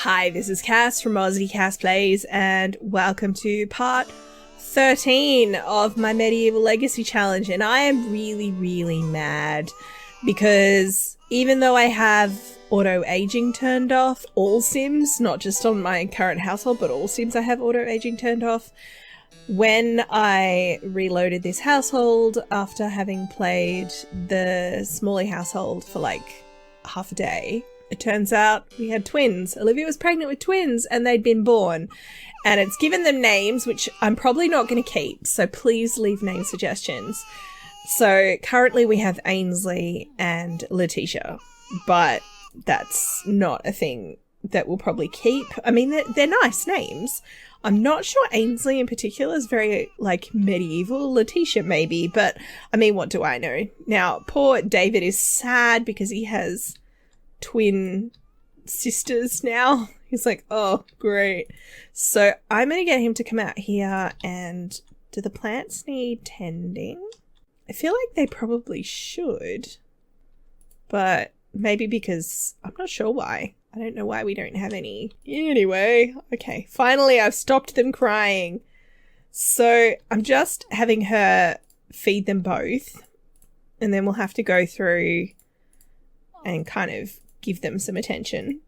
Hi, this is Cass from Aussie Cass Plays, and welcome to part 13 of my Medieval Legacy Challenge. And I am really mad because even though I have auto-aging turned off, all Sims, not just on my current household, but all Sims I have auto-aging turned off, when I reloaded this household after having played the Smalley household for like half a day, it turns out we had twins. Olivia was pregnant with twins and they'd been born. And it's given them names, which I'm probably not going to keep. So please leave name suggestions. So currently we have Ainsley and Letitia. But that's not a thing that we'll probably keep. I mean, they're nice names. I'm not sure Ainsley in particular is very, like, medieval. Letitia maybe. But, I mean, what do I know? Now, poor David is sad because he has twin sisters now. He's like, oh, great. So I'm going to get him to come out here and do the plants need tending? I feel like they probably should, but maybe because I'm not sure why. I don't know why we don't have any. Anyway, okay, finally I've stopped them crying. So I'm just having her feed them both, and then we'll have to go through and kind of give them some attention.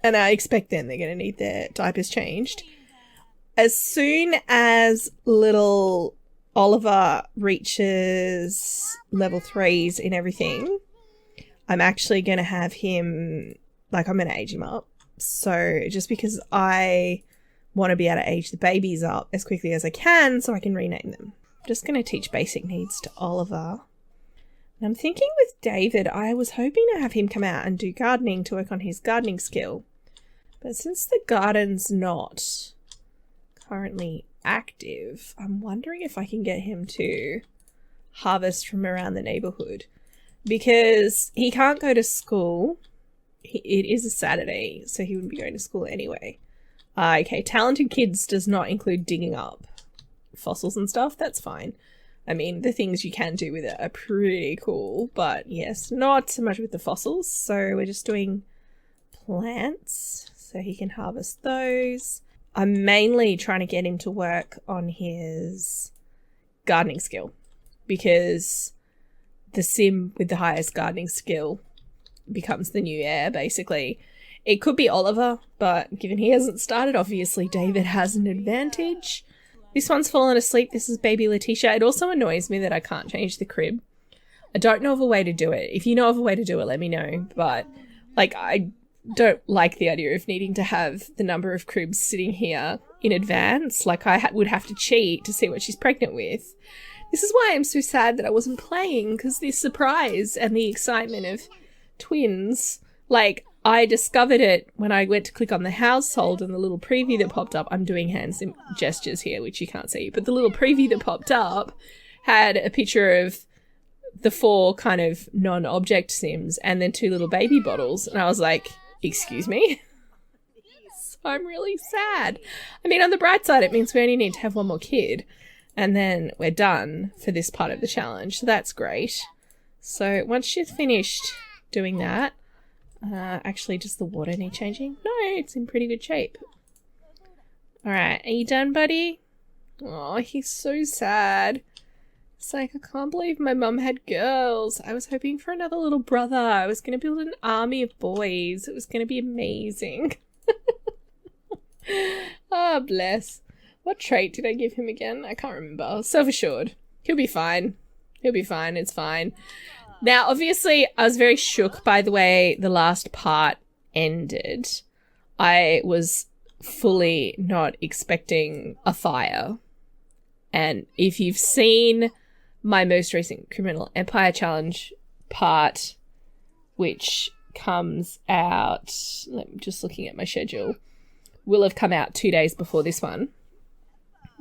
And I expect then they're going to need their diapers changed. As soon as little Oliver reaches level 3s in everything, I'm actually going to have him, like, I'm going to age him up. So just because I want to be able to age the babies up as quickly as I can so I can rename them. I'm just going to teach basic needs to Oliver. And I'm thinking with David, I was hoping to have him come out and do gardening to work on his gardening skill. But since the garden's not currently active, I'm wondering if I can get him to harvest from around the neighborhood. Because he can't go to school. It is a Saturday, so he wouldn't be going to school anyway. Okay, talented kids does not include digging up fossils and stuff. That's fine. I mean, the things you can do with it are pretty cool, but yes, not so much with the fossils. So we're just doing plants so he can harvest those. I'm mainly trying to get him to work on his gardening skill because the sim with the highest gardening skill becomes the new heir, basically. It could be Oliver, but given he hasn't started, obviously David has an advantage. This one's fallen asleep. This is baby Letitia. It also annoys me that I can't change the crib. I don't know of a way to do it. If you know of a way to do it, let me know. But, like, I don't like the idea of needing to have the number of cribs sitting here in advance. Like, I would have to cheat to see what she's pregnant with. This is why I'm so sad that I wasn't playing, because the surprise and the excitement of twins, like, I discovered it when I went to click on the household and the little preview that popped up. I'm doing hand gestures here, which you can't see, but the little preview that popped up had a picture of the 4 kind of non-object Sims and then 2 little baby bottles. And I was like, excuse me? So I'm really sad. I mean, on the bright side, it means we only need to have 1 more kid and then we're done for this part of the challenge. So that's great. So once she's finished doing that, actually, does the water need changing? No, it's in pretty good shape. Alright, are you done, buddy? Oh, he's so sad. It's like, I can't believe my mum had girls. I was hoping for another little brother. I was going to build an army of boys. It was going to be amazing. Oh, bless. What trait did I give him again? I can't remember. Self-assured. He'll be fine. He'll be fine. It's fine. Now, obviously, I was very shook by the way the last part ended. I was fully not expecting a fire. And if you've seen my most recent Criminal Empire Challenge part, which comes out, I'm just looking at my schedule, will have come out 2 days before this one,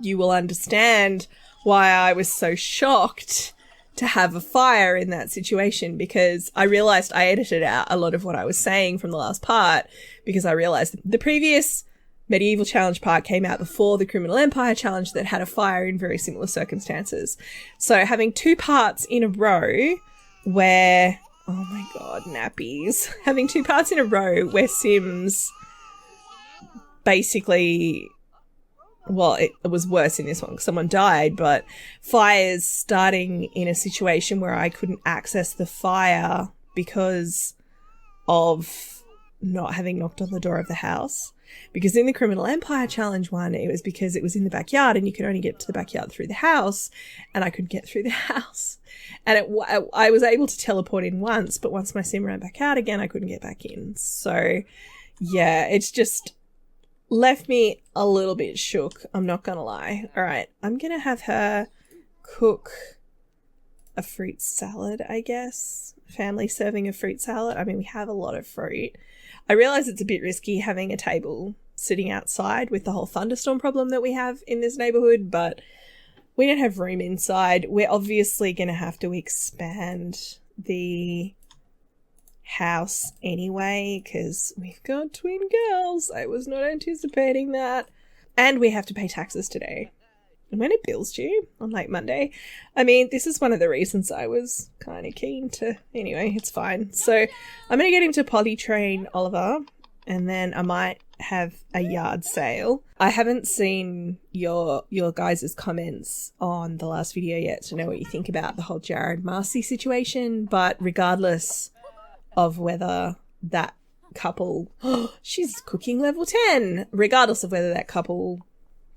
you will understand why I was so shocked to have a fire in that situation, because I realized I edited out a lot of what I was saying from the last part because I realized the previous Medieval Challenge part came out before the Criminal Empire Challenge that had a fire in very similar circumstances. So having 2 parts in a row where, oh my god, nappies. Having 2 parts in a row where Sims basically, well, it was worse in this one because someone died, but fires starting in a situation where I couldn't access the fire because of not having knocked on the door of the house. Because in the Criminal Empire Challenge one, it was because it was in the backyard and you could only get to the backyard through the house, and I couldn't get through the house. And I was able to teleport in once, but once my sim ran back out again, I couldn't get back in. So, yeah, it's just left me a little bit shook. I'm not going to lie. All right, I'm going to have her cook a fruit salad, I guess. Family serving of fruit salad. I mean, we have a lot of fruit. I realize it's a bit risky having a table sitting outside with the whole thunderstorm problem that we have in this neighborhood, but we don't have room inside. We're obviously going to have to expand the house anyway because we've got twin girls. I was not anticipating that. And we have to pay taxes today. And when are bills due? On like Monday. I mean, this is one of the reasons I was kind of keen to... Anyway, it's fine. So I'm going to get him to potty train Oliver, and then I might have a yard sale. I haven't seen your guys' comments on the last video yet to know what you think about the whole Jared Marcy situation, but regardless of whether that couple... she's cooking level 10! Regardless of whether that couple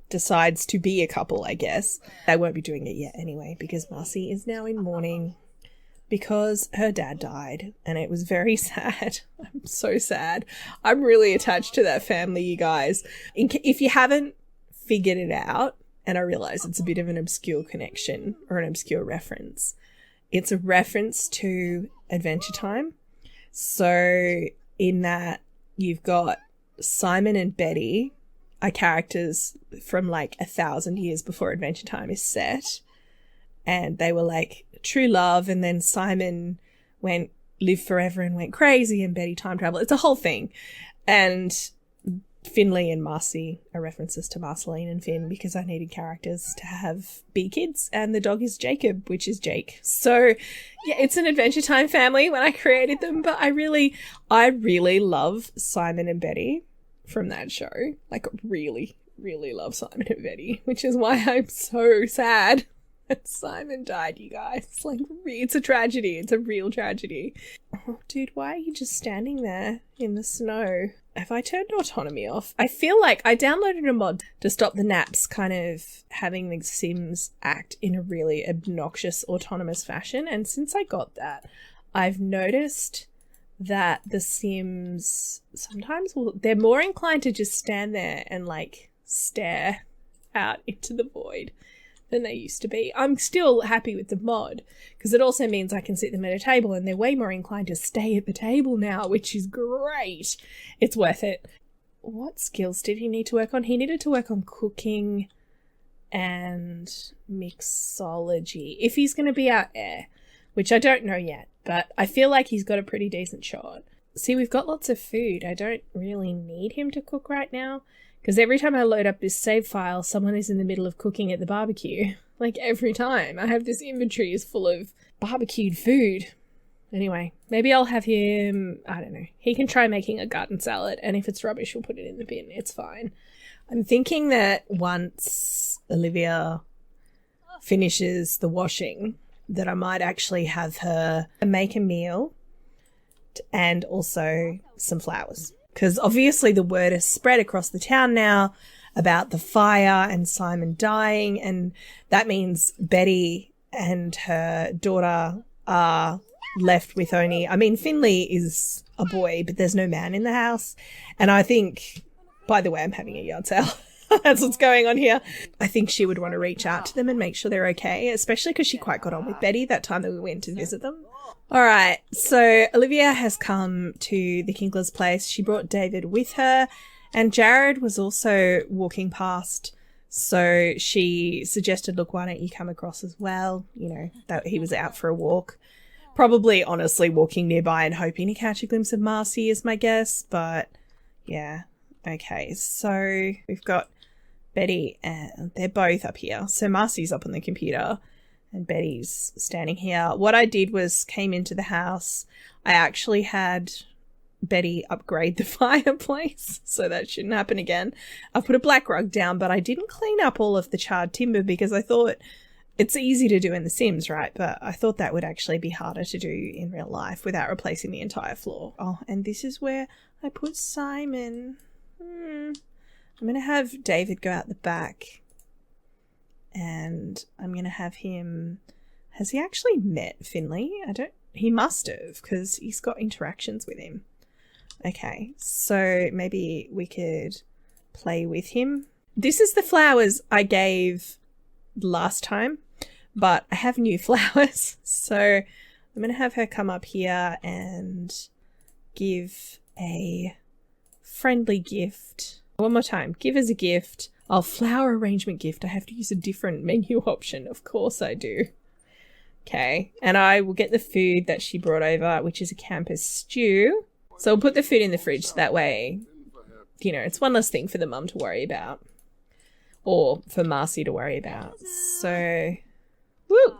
decides to be a couple, I guess. They won't be doing it yet anyway, because Marcy is now in mourning because her dad died, and it was very sad. I'm so sad. I'm really attached to that family, you guys. If you haven't figured it out, and I realize it's a bit of an obscure connection or an obscure reference, it's a reference to Adventure Time. So in that, you've got Simon and Betty are characters from like 1,000 years before Adventure Time is set, and they were like true love, and then Simon lived forever and went crazy, and Betty time travel. It's a whole thing. And Finley and Marcy are references to Marceline and Finn because I needed characters to be kids, and the dog is Jacob, which is Jake. So yeah, it's an Adventure Time family when I created them, but I really love Simon and Betty from that show. Like, really, really love Simon and Betty, which is why I'm so sad that Simon died, you guys. Like, it's a tragedy. It's a real tragedy. Oh, dude, why are you just standing there in the snow? Have I turned autonomy off? I feel like I downloaded a mod to stop the naps kind of having the Sims act in a really obnoxious autonomous fashion, and since I got that, I've noticed that the Sims sometimes they're more inclined to just stand there and like stare out into the void than they used to be. I'm still happy with the mod because it also means I can sit them at a table, and they're way more inclined to stay at the table now, which is great. It's worth it. What skills did he need to work on? He needed to work on cooking and mixology if he's going to be out air, which I don't know yet. But I feel like he's got a pretty decent shot. See, we've got lots of food. I don't really need him to cook right now, because every time I load up this save file, someone is in the middle of cooking at the barbecue. Like, every time. I have this inventory is full of barbecued food. Anyway, maybe I'll have him, I don't know. He can try making a garden salad, and if it's rubbish, we'll put it in the bin. It's fine. I'm thinking that once Olivia finishes the washing, that I might actually have her make a meal and also some flowers. Because obviously the word has spread across the town now about the fire and Simon dying, and that means Betty and her daughter are left with only... I mean, Finley is a boy, but there's no man in the house. And I think... By the way, I'm having a yard sale. That's what's going on here. I think she would want to reach out to them and make sure they're okay, especially because she quite got on with Betty that time that we went to visit them. All right, so Olivia has come to the Kingler's place. She brought David with her, and Jared was also walking past, so she suggested, look, why don't you come across as well? You know, that he was out for a walk. Probably, honestly, walking nearby and hoping to catch a glimpse of Marcy is my guess, but yeah. Okay, so we've got Betty, and they're both up here. So Marcy's up on the computer and Betty's standing here. What I did was came into the house. I actually had Betty upgrade the fireplace, so that shouldn't happen again. I've put a black rug down, but I didn't clean up all of the charred timber because I thought it's easy to do in The Sims, right? But I thought that would actually be harder to do in real life without replacing the entire floor. Oh, and this is where I put Simon. I'm going to have David go out the back, and I'm going to have him... Has he actually met Finley? He must have, because he's got interactions with him. Okay, so maybe we could play with him. This is the flowers I gave last time, but I have new flowers. So I'm going to have her come up here and give a friendly gift. One more time. Give as a gift. Oh, flower arrangement gift. I have to use a different menu option. Of course I do. Okay, and I will get the food that she brought over, which is a campus stew. So we'll put the food in the fridge so that way, you know, it's one less thing for the mum to worry about. Or for Marcy to worry about. So, woo!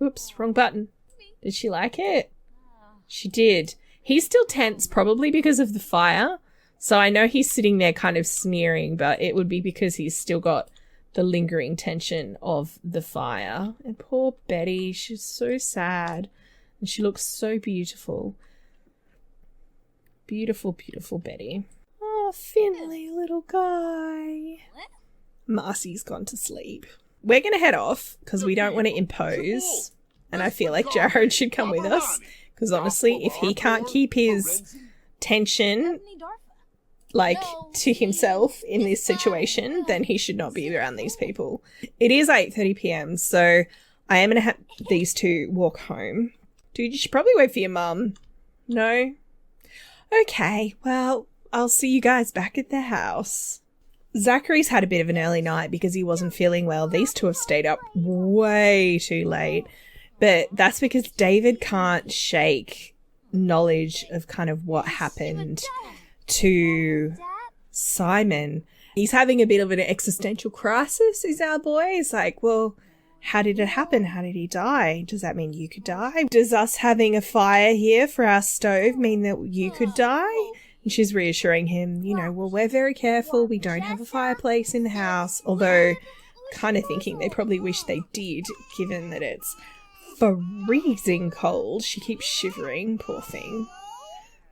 Oops, wrong button. Did she like it? She did. He's still tense, probably because of the fire. So I know he's sitting there kind of sneering, but it would be because he's still got the lingering tension of the fire. And poor Betty, she's so sad. And she looks so beautiful. Beautiful, beautiful Betty. Oh, Finley, little guy. Marcy's gone to sleep. We're going to head off because we don't want to impose. And I feel like Jared should come with us. Because honestly, if he can't keep his tension like to himself in this situation, then he should not be around these people. It is 8:30 p.m. so I am going to have these two walk home. Dude, you should probably wait for your mum. No? Okay, well, I'll see you guys back at the house. Zachary's had a bit of an early night because he wasn't feeling well. These two have stayed up way too late. But that's because David can't shake knowledge of kind of what happened to Simon. He's having a bit of an existential crisis, is our boy. He's like, well, how did it happen? How did he die? Does that mean you could die? Does us having a fire here for our stove mean that you could die? And she's reassuring him, you know, well, we're very careful. We don't have a fireplace in the house. Although, kind of thinking they probably wish they did, given that it's freezing cold. She keeps shivering, poor thing.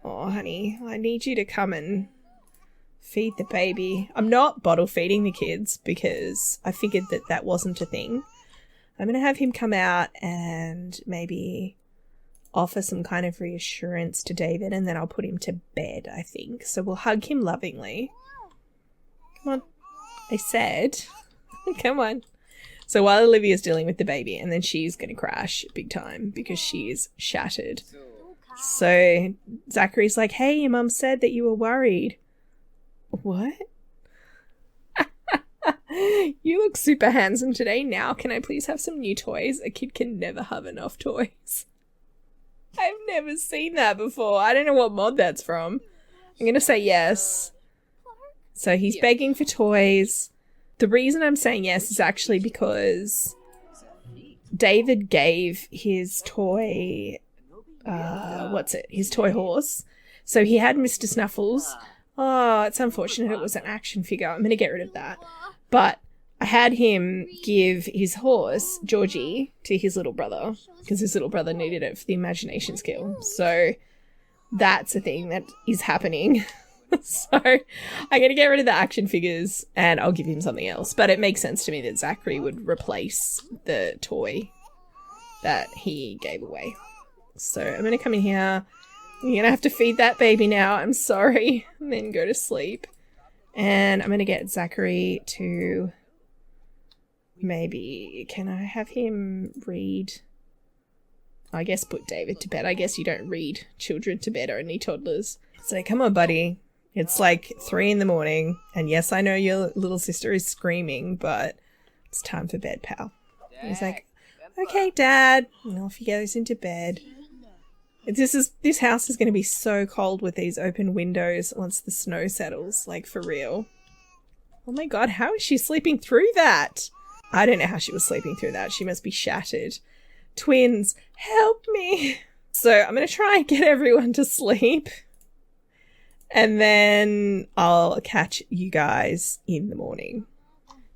Oh, honey, I need you to come and feed the baby. I'm not bottle feeding the kids because I figured that that wasn't a thing. I'm going to have him come out and maybe offer some kind of reassurance to David, and then I'll put him to bed, I think. So we'll hug him lovingly. Come on. I said. Come on. So while Olivia's dealing with the baby, and then she's going to crash big time because she's shattered. So Zachary's like, hey, your mum said that you were worried. What? You look super handsome today. Now can I please have some new toys? A kid can never have enough toys. I've never seen that before. I don't know what mod that's from. I'm going to say yes. So he's begging for toys. The reason I'm saying yes is actually because David gave his toy, his toy horse. So he had Mr. Snuffles. Oh, it's unfortunate it was an action figure. I'm going to get rid of that. But I had him give his horse, Georgie, to his little brother because his little brother needed it for the imagination skill. So that's a thing that is happening. So I'm going to get rid of the action figures and I'll give him something else. But it makes sense to me that Zachary would replace the toy that he gave away. So I'm going to come in here. You're going to have to feed that baby now. I'm sorry. And then go to sleep. And I'm going to get Zachary to maybe, can I have him read? I guess put David to bed. I guess you don't read children to bed, only toddlers. So come on, buddy. It's like 3 a.m. And yes, I know your little sister is screaming, but it's time for bed, pal. And he's like, okay, Dad. And off he goes into bed. This house is going to be so cold with these open windows once the snow settles, like for real. Oh my God, how is she sleeping through that? I don't know how she was sleeping through that. She must be shattered. Twins, help me. So I'm going to try and get everyone to sleep. And then I'll catch you guys in the morning.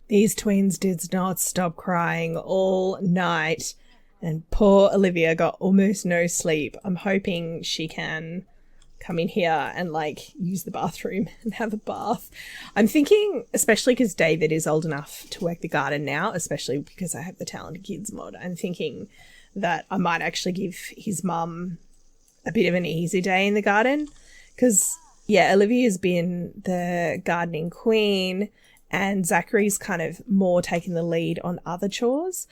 These twins did not stop crying all night. And poor Olivia got almost no sleep. I'm hoping she can come in here and like use the bathroom and have a bath. I'm thinking, especially because David is old enough to work the garden now, especially because I have the Talented Kids mod, I'm thinking that I might actually give his mum a bit of an easy day in the garden. Because, yeah, Olivia's been the gardening queen and Zachary's kind of more taken the lead on other chores.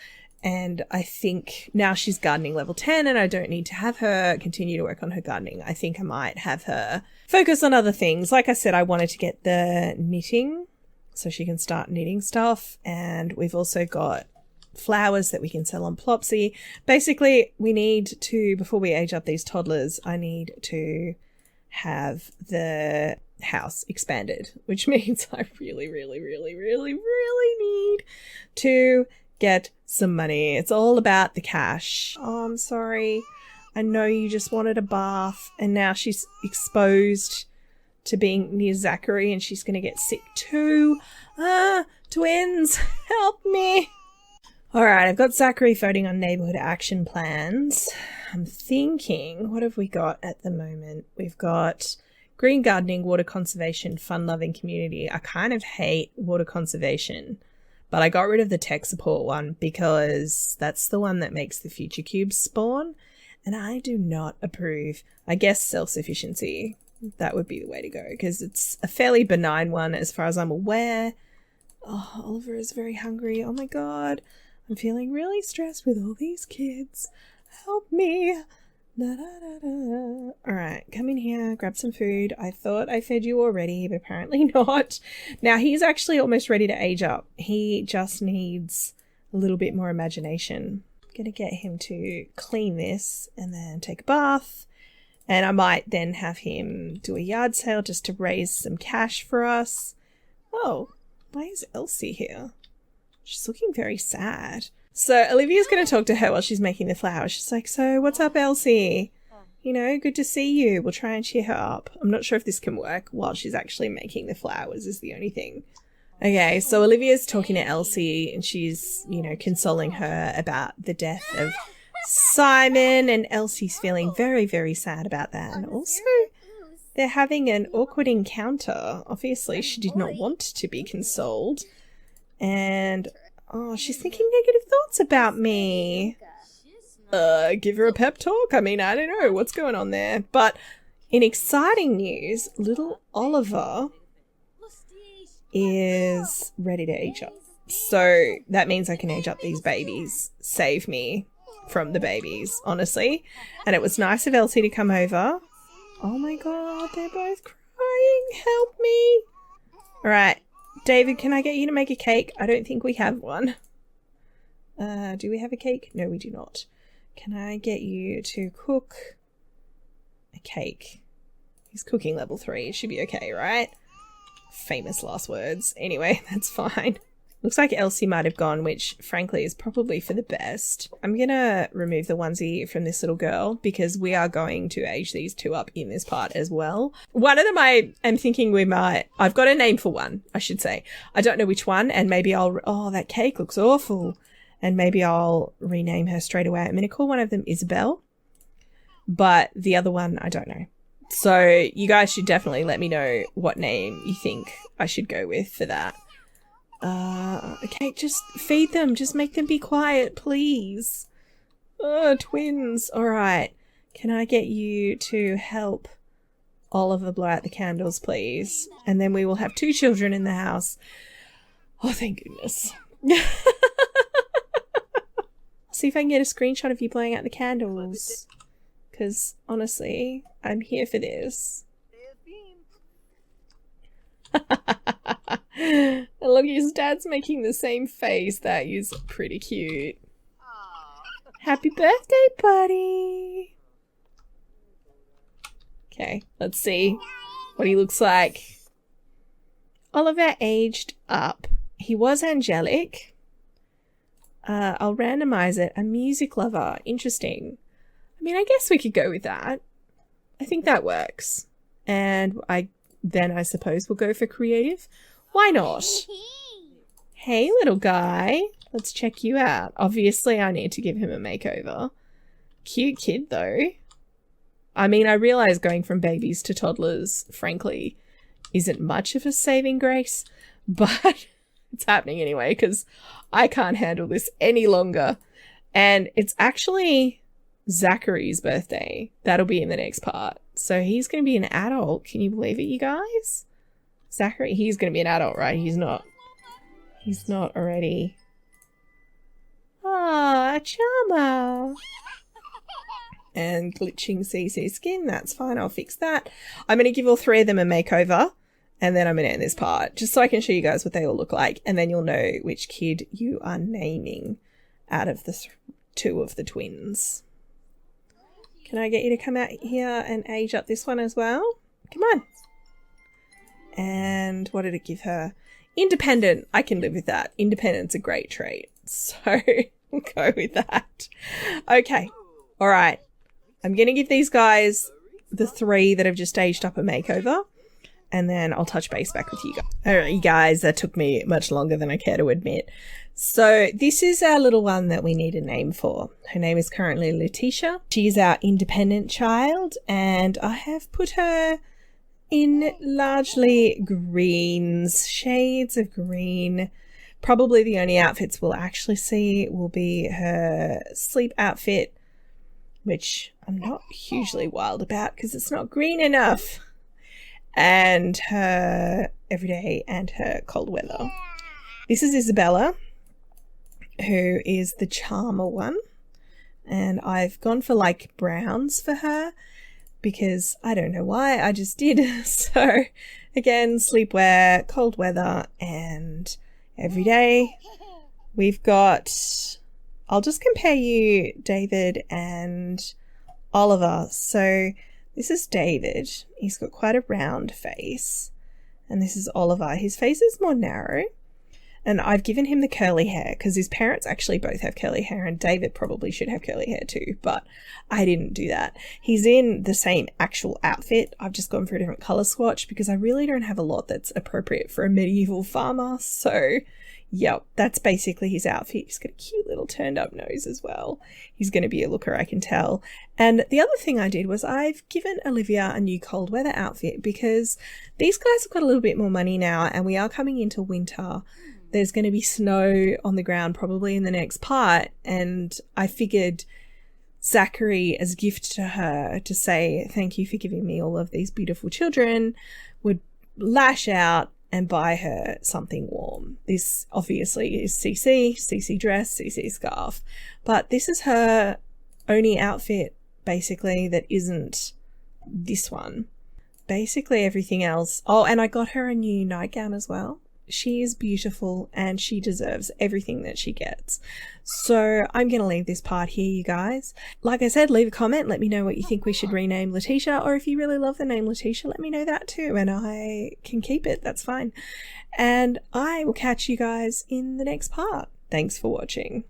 And I think now she's gardening level 10 and I don't need to have her continue to work on her gardening. I think I might have her focus on other things. Like I said, I wanted to get the knitting so she can start knitting stuff. And we've also got flowers that we can sell on Plopsy. Basically, we need to, before we age up these toddlers, I need to have the house expanded, which means I really need to get some money. It's all about the cash. Oh, I'm sorry. I know you just wanted a bath and now she's exposed to being near Zachary and she's going to get sick too. Twins, help me. All right, I've got Zachary voting on neighborhood action plans. I'm thinking, what have we got at the moment? We've got green gardening, water conservation, fun-loving community. I kind of hate water conservation, but I got rid of the tech support one because that's the one that makes the future cubes spawn, and I do not approve. I guess self-sufficiency, that would be the way to go because it's a fairly benign one as far as I'm aware. Oh, Oliver is very hungry. Oh my God. I'm feeling really stressed with all these kids. Help me. Da, da, da, da. All right, come in here, grab some food. I thought I fed you already, but apparently not. Now, he's actually almost ready to age up. He just needs a little bit more imagination. I'm going to get him to clean this and then take a bath. And I might then have him do a yard sale just to raise some cash for us. Oh, why is Elsie here? She's looking very sad. So Olivia's going to talk to her while she's making the flowers. She's like, so what's up, Elsie? You know, good to see you. We'll try and cheer her up. I'm not sure if this can work while she's actually making the flowers is the only thing. Okay, so Olivia's talking to Elsie and she's, you know, consoling her about the death of Simon, and Elsie's feeling very sad about that. And also, they're having an awkward encounter. Obviously, she did not want to be consoled. And, oh, she's thinking negative thoughts about me. Give her a pep talk? I mean, I don't know what's going on there. But in exciting news, little Oliver is ready to age up. So that means I can age up these babies. Save me from the babies, honestly. And it was nice of Elsie to come over. Oh my God, they're both crying. Help me. All right. David, can I get you to make a cake? I don't think we have one. Do we have a cake? No, we do not. Can I get you to cook a cake? He's cooking level 3. It should be okay, right? Famous last words. Anyway, that's fine. Looks like Elsie might have gone, which frankly is probably for the best. I'm going to remove the onesie from this little girl because we are going to age these two up in this part as well. One of them I am thinking I've got a name for one, I should say. I don't know which one, and maybe oh, that cake looks awful. And maybe I'll rename her straight away. I'm going to call one of them Isabel, but the other one, I don't know. So you guys should definitely let me know what name you think I should go with for that. Okay, just feed them. Just make them be quiet, please. Twins. All right. Can I get you to help Oliver blow out the candles, please? And then we will have 2 children in the house. Oh, thank goodness. See if I can get a screenshot of you blowing out the candles. Because, honestly, I'm here for this. And look, his dad's making the same face. That is pretty cute. Happy birthday, buddy. Okay, let's see what he looks like. Oliver aged up. He was angelic. I'll randomize it. A music lover. Interesting. I mean, I guess we could go with that. I think that works. And I then I suppose we'll go for creative. Why not? Hey, little guy. Let's check you out. Obviously, I need to give him a makeover. Cute kid, though. I mean, I realise going from babies to toddlers, frankly, isn't much of a saving grace, but it's happening anyway because I can't handle this any longer. And it's actually Zachary's birthday. That'll be in the next part. So he's going to be an adult. Can you believe it, you guys? Zachary, he's going to be an adult, right? He's not already. Ah, Charmer. And glitching CC skin, that's fine, I'll fix that. I'm going to give all three of them a makeover, and then I'm going to end this part, just so I can show you guys what they all look like, and then you'll know which kid you are naming out of the two of the twins. Can I get you to come out here and age up this one as well? Come on. And what did it give her? Independent. I can live with that. Independent's a great trait. So we'll go with that. Okay. All right. I'm going to give these guys, the three that have just aged up, a makeover. And then I'll touch base back with you guys. All right, you guys, that took me much longer than I care to admit. So this is our little one that we need a name for. Her name is currently Letitia. She's our independent child, and I have put her in largely greens, shades of green. Probably the only outfits we'll actually see will be her sleep outfit, which I'm not hugely wild about because it's not green enough, and her everyday and her cold weather. This is Isabella, who is the charmer one, and I've gone for like browns for her because I don't know why, I just did. So again, sleepwear, cold weather, and everyday. We've got, I'll just compare you, David and Oliver. So this is David. He's got quite a round face. And this is Oliver. His face is more narrow. And I've given him the curly hair because his parents actually both have curly hair, and David probably should have curly hair too, but I didn't do that. He's in the same actual outfit. I've just gone for a different color swatch because I really don't have a lot that's appropriate for a medieval farmer. So yep, that's basically his outfit. He's got a cute little turned up nose as well. He's going to be a looker, I can tell. And the other thing I did was I've given Olivia a new cold weather outfit because these guys have got a little bit more money now, and we are coming into winter. There's going to be snow on the ground probably in the next part, and I figured Zachary, as a gift to her to say thank you for giving me all of these beautiful children, would lash out and buy her something warm. This obviously is CC dress, CC scarf, but this is her only outfit basically that isn't this one. Basically everything else. Oh, and I got her a new nightgown as well. She is beautiful and she deserves everything that she gets. So I'm going to leave this part here, you guys. Like I said, leave a comment. Let me know what you think we should rename Letitia, or if you really love the name Letitia, let me know that too, and I can keep it. That's fine. And I will catch you guys in the next part. Thanks for watching.